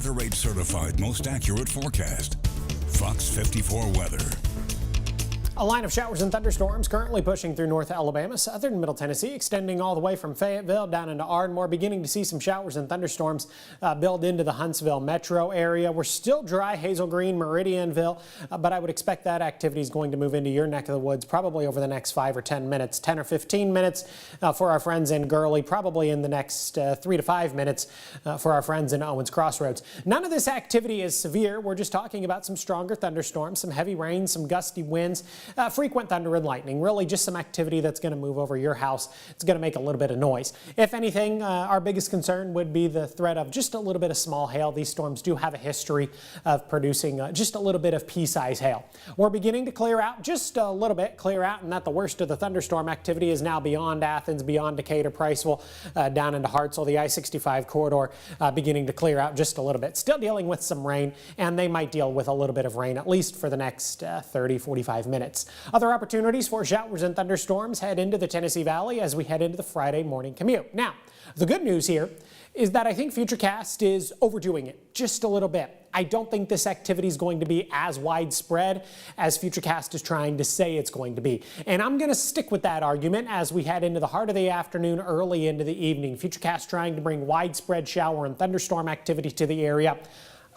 Weather Rate certified most accurate forecast. Fox 54 Weather. A line of showers and thunderstorms currently pushing through North Alabama, southern and middle Tennessee, extending all the way from Fayetteville down into Ardmore. Beginning to see some showers and thunderstorms build into the Huntsville metro area. We're still dry, Hazel Green, Meridianville, but I would expect that activity is going to move into your neck of the woods probably over the next 5 or 10 minutes, 10 or 15 minutes for our friends in Gurley, probably in the next 3 to 5 minutes for our friends in Owens Crossroads. None of this activity is severe. We're just talking about some stronger thunderstorms, some heavy rain, some gusty winds. Frequent thunder and lightning, really just some activity that's going to move over your house. It's going to make a little bit of noise. If anything, our biggest concern would be the threat of just a little bit of small hail. These storms do have a history of producing just a little bit of pea-size hail. We're beginning to clear out, just a little bit clear out, and that the worst of the thunderstorm activity is now beyond Athens, beyond Decatur, Priceville, down into Hartselle. The I-65 corridor beginning to clear out just a little bit. Still dealing with some rain, and they might deal with a little bit of rain, at least for the next 30, 45 minutes. Other opportunities for showers and thunderstorms head into the Tennessee Valley as we head into the Friday morning commute. Now, the good news here is that I think Futurecast is overdoing it just a little bit. I don't think this activity is going to be as widespread as Futurecast is trying to say it's going to be. And I'm going to stick with that argument as we head into the heart of the afternoon, early into the evening. Futurecast trying to bring widespread shower and thunderstorm activity to the area.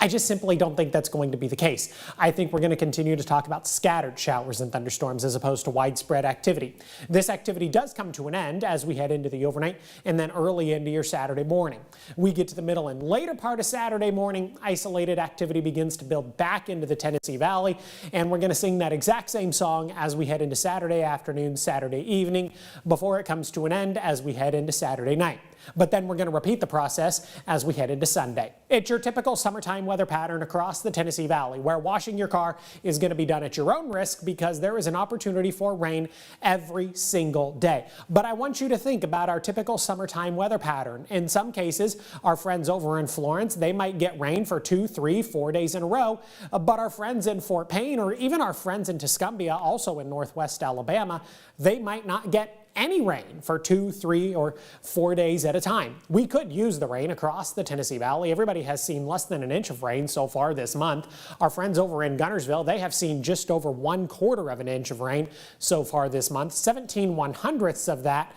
I just simply don't think that's going to be the case. I think we're going to continue to talk about scattered showers and thunderstorms as opposed to widespread activity. This activity does come to an end as we head into the overnight and then early into your Saturday morning. We get to the middle and later part of Saturday morning, isolated activity begins to build back into the Tennessee Valley, and we're going to sing that exact same song as we head into Saturday afternoon, Saturday evening, before it comes to an end as we head into Saturday night. But then we're going to repeat the process as we head into Sunday. It's your typical summertime weather pattern across the Tennessee Valley, where washing your car is going to be done at your own risk because there is an opportunity for rain every single day. But I want you to think about our typical summertime weather pattern. In some cases, our friends over in Florence, they might get rain for 2, 3, 4 days in a row. But our friends in Fort Payne, or even our friends in Tuscumbia, also in northwest Alabama, they might not get any rain for 2, 3, or 4 days at a time. We could use the rain across the Tennessee Valley. Everybody has seen less than an inch of rain so far this month. Our friends over in Guntersville, they have seen just over 1/4 of an inch of rain so far this month. 17/100ths of that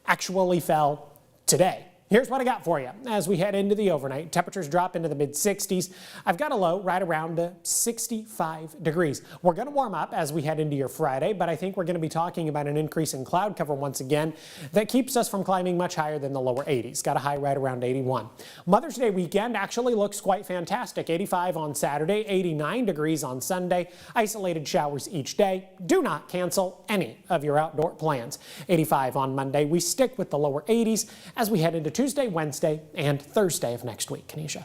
actually fell today. Here's what I got for you as we head into the overnight. Temperatures drop into the mid-60s. I've got a low right around 65 degrees. We're going to warm up as we head into your Friday, but I think we're going to be talking about an increase in cloud cover once again that keeps us from climbing much higher than the lower 80s. Got a high right around 81. Mother's Day weekend actually looks quite fantastic. 85 on Saturday, 89 degrees on Sunday. Isolated showers each day. Do not cancel any of your outdoor plans. 85 on Monday. We stick with the lower 80s as we head into Tuesday, Wednesday, and Thursday of next week. Kenesha.